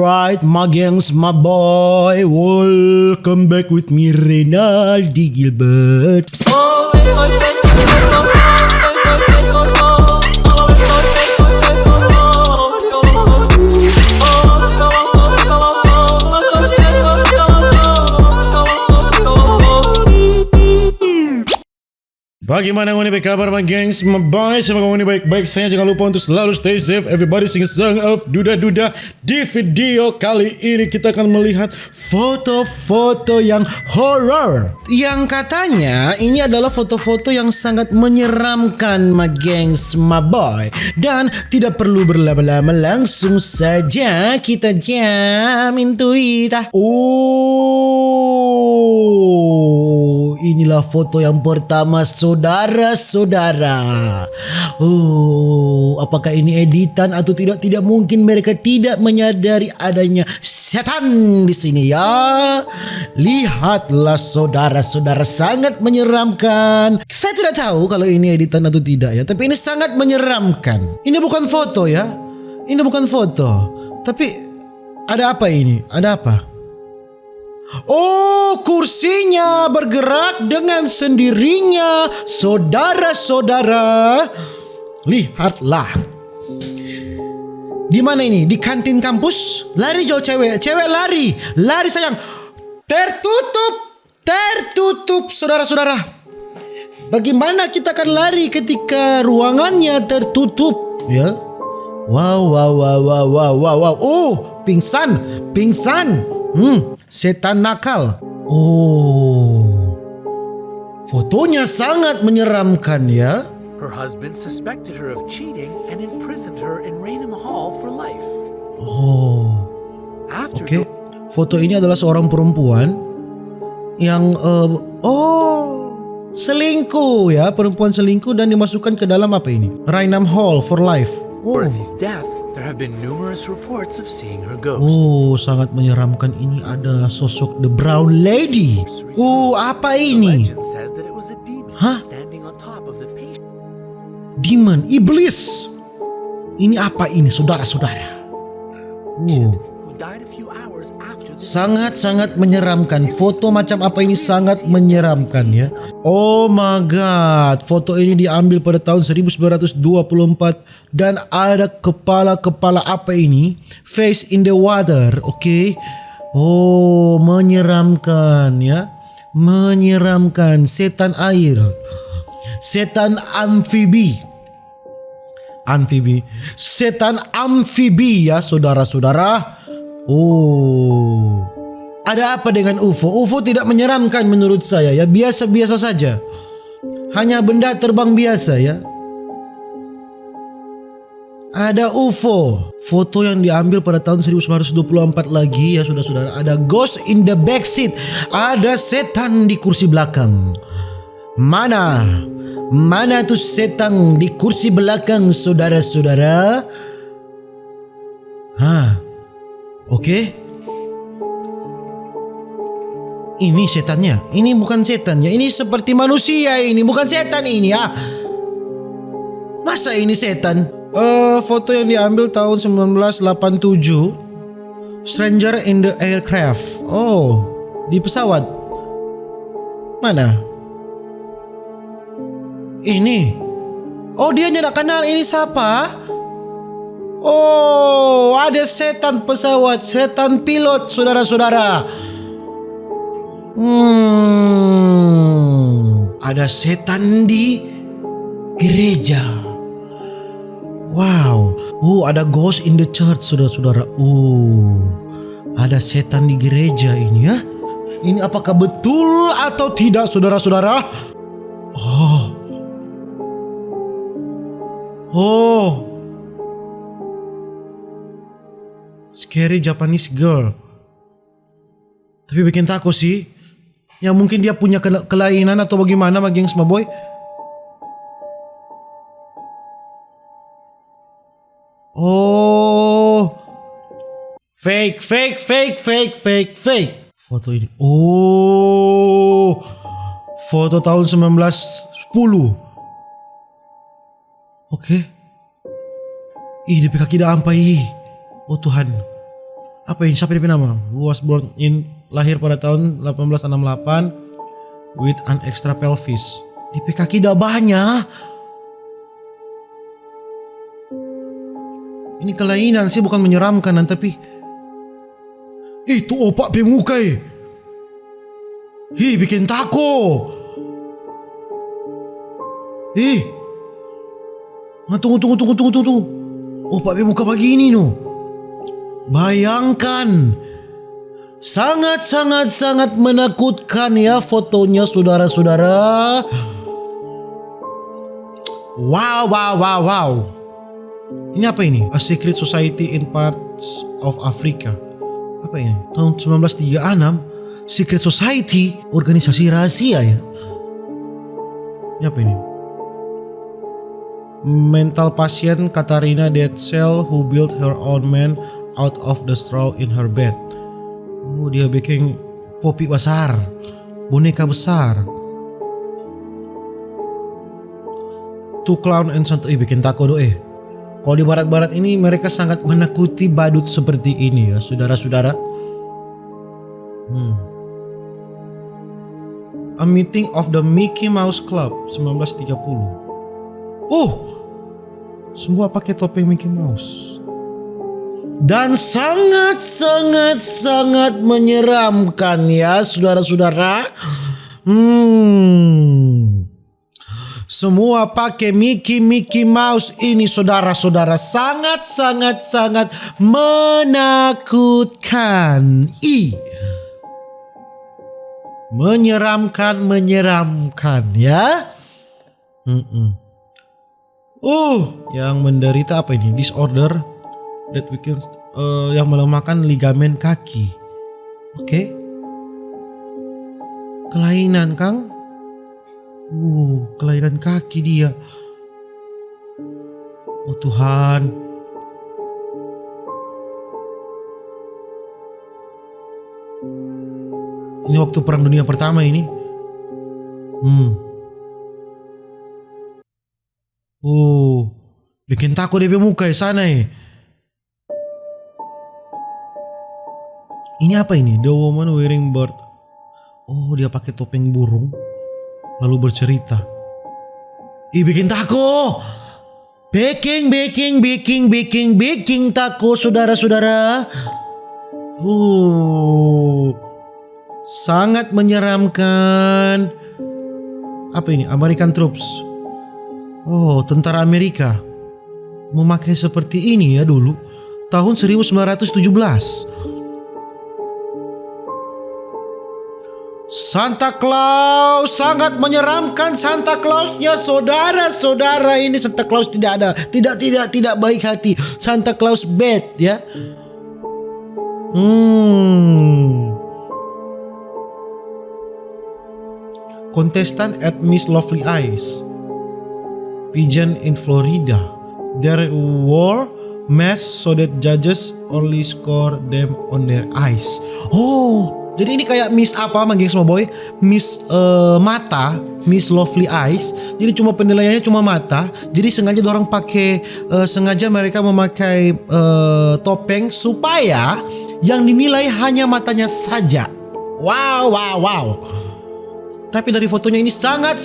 Alright, my gangs, my boy. Welcome back with me, Renaldi Gilbert. Bagaimana ngoni kabar my gengs, my boys? Semoga ngoni baik-baik saja. Jangan lupa untuk selalu stay safe. Everybody sing a song of Duda-Duda. Di video kali ini kita akan melihat foto-foto yang horror, yang katanya ini adalah foto-foto yang sangat menyeramkan my gengs, my boy. Dan tidak perlu berlama-lama, langsung saja kita jamin Twitter. Inilah foto yang pertama, saudara-saudara. Apakah ini editan atau tidak? Tidak mungkin mereka tidak menyadari adanya setan di sini ya. Lihatlah saudara-saudara, sangat menyeramkan. Saya tidak tahu kalau ini editan atau tidak ya, tapi ini sangat menyeramkan. Ini bukan foto ya. Ini bukan foto. Tapi ada apa ini? Ada apa? Oh, kursinya bergerak dengan sendirinya, saudara-saudara. Lihatlah. Di mana ini? Di kantin kampus? Lari jauh cewek lari sayang. Tertutup, saudara-saudara. Bagaimana kita akan lari ketika ruangannya tertutup? Ya. Wow. Oh, pingsan. Setan nakal. Fotonya sangat menyeramkan ya. Her husband suspected her of cheating and imprisoned her in Raynham Hall for life. Oke. Foto ini adalah seorang perempuan yang selingkuh ya, perempuan selingkuh dan dimasukkan ke dalam apa ini? Raynham Hall for life. Dorothy's death, there have been numerous reports of seeing her ghost. Sangat menyeramkan. Ini ada sosok the brown lady. Apa ini? Legend says that it was a demon standing on top of the patient. Demon, iblis. Ini apa ini, saudara-saudara? Who died a few hours after the Sangat-sangat menyeramkan. Foto macam apa ini sangat menyeramkan ya. Oh my god. Foto ini diambil pada tahun 1924 dan ada kepala apa ini? Face in the water. Oke. Menyeramkan ya. Menyeramkan. Setan air. Setan amfibi. Setan amfibi ya, saudara-saudara. Ada apa dengan UFO? UFO tidak menyeramkan menurut saya ya, biasa-biasa saja. Hanya benda terbang biasa ya. Ada UFO. Foto yang diambil pada tahun 1924 lagi ya, saudara-saudara. Ada ghost in the back seat. Ada setan di kursi belakang. Mana tuh setan di kursi belakang, saudara-saudara? Oke. Ini setannya. Ini bukan setannya. Ini seperti manusia ini. Bukan setan ini ya. Masa ini setan? Foto yang diambil tahun 1987. Stranger in the aircraft. Di pesawat. Mana? Ini. Dia tidak kenal ini siapa? Ada setan pesawat, setan pilot, saudara-saudara. Ada setan di gereja. Wow. Ada ghost in the church, saudara-saudara. Ada setan di gereja ini ya. Ini apakah betul atau tidak, saudara-saudara? Scary Japanese girl. Tapi bikin takut sih. Ya mungkin dia punya kelainan atau bagaimana, my gengs, my boy. Fake. Foto ini. Foto tahun 1910. Oke. Di kaki dah ampai. Oh Tuhan. Apa ini? Siapa dia nama? Who was born in, lahir pada tahun 1868 with an extra pelvis. DP kaki dah banyak. Ini kelainan sih, bukan menyeramkan tapi itu opak pemuka bikin tako. Tunggu. Opak pemuka begini no. Bayangkan. Sangat menakutkan ya fotonya saudara-saudara. Wow. Ini apa ini? A secret society in parts of Africa. Apa ini? Tahun 1936, secret society, organisasi rahasia ya. Ini apa ini? Mental patient Katarina Detzel who built her own man out of the straw in her bed. Oh, dia bikin popi besar, boneka besar. Two clown and Santo bikin tako do. Kalau di barat-barat ini mereka sangat menakuti badut seperti ini ya, saudara-saudara. A meeting of the Mickey Mouse Club 1930. Semua pakai topeng Mickey Mouse. Dan sangat menyeramkan ya saudara-saudara. Semua pakai Mickey Mouse ini saudara-saudara, sangat menakutkan. Menyeramkan ya. Yang menderita apa ini? Disorder that weakens, yang melemahkan ligamen kaki. Oke. Kelainan Kang. Kelainan kaki dia. Oh Tuhan. Ini waktu Perang Dunia Pertama ini. Bikin takut DP muka ya sana ya. Ini apa ini? The woman wearing bird. Dia pakai topeng burung lalu bercerita. Bikin tako. Baking tako saudara-saudara. Sangat menyeramkan. Apa ini? American troops. Tentara Amerika memakai seperti ini ya dulu tahun 1917. Santa Claus sangat menyeramkan. Santa Clausnya saudara-saudara, ini Santa Claus tidak baik hati. Santa Claus bad ya. Contestant at Miss Lovely Eyes pageant in Florida. There wore masks so that judges only score them on their eyes. Jadi ini kayak Miss apa manggil semua boy? Miss mata, Miss Lovely Eyes. Jadi cuma penilaiannya cuma mata. Jadi sengaja orang pakai sengaja mereka memakai topeng supaya yang dinilai hanya matanya saja. Wow. Tapi dari fotonya ini sangat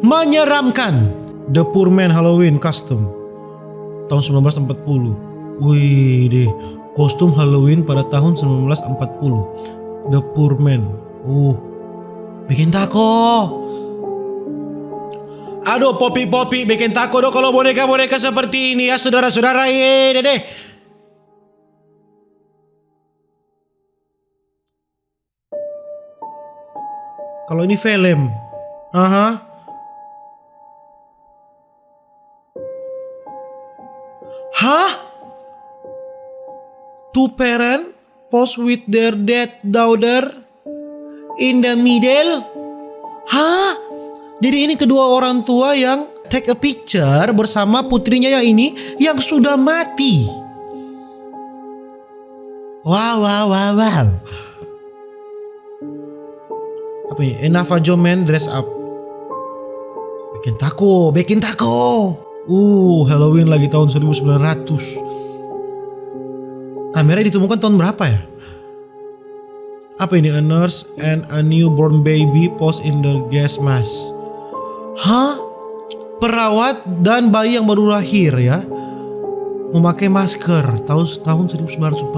menyeramkan. The Poor Man Halloween Costume tahun 1940. Wih deh, kostum Halloween pada tahun 1940. The Poor Man. Bikin tako. Aduh, Popi bikin tako dong kalau boneka-boneka seperti ini ya saudara-saudara. Deh. Kalau ini film. Two parents pose with their dead daughter in the middle. Jadi ini kedua orang tua yang take a picture bersama putrinya yang sudah mati. Wow. Apa ini? A Navajo man dress up. Bikin tako. Halloween lagi tahun 1900. Kamera ditemukan tahun berapa ya? Apa ini? A nurse and a newborn baby posed in the gas mask. Hah? Perawat dan bayi yang baru lahir ya, memakai masker tahun 1940.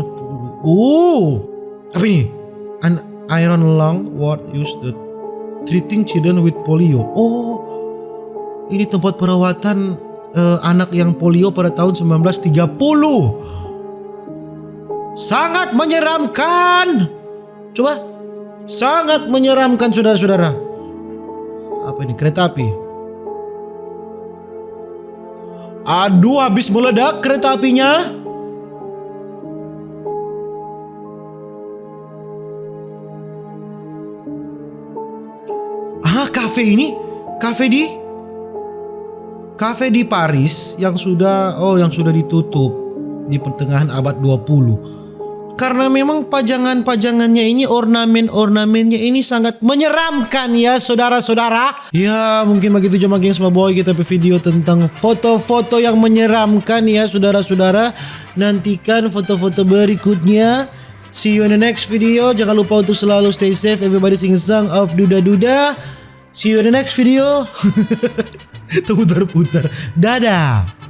Apa ini? An iron lung ward used the treating children with polio. Ini tempat perawatan anak yang polio pada tahun 1930. Sangat menyeramkan. Coba, sangat menyeramkan saudara-saudara. Apa ini? Kereta api. Aduh, habis meledak kereta apinya. Kafe ini, kafe di Paris yang sudah ditutup di pertengahan abad 20. Karena memang pajangan-pajangannya ini, ornamen-ornamennya ini sangat menyeramkan ya saudara-saudara. Ya mungkin begitu cuma gengs boy kita video tentang foto-foto yang menyeramkan ya saudara-saudara. Nantikan foto-foto berikutnya. See you in the next video. Jangan lupa untuk selalu stay safe. Everybody sing a song of Duda Duda. See you in the next video. Terputar-putar. Dadah.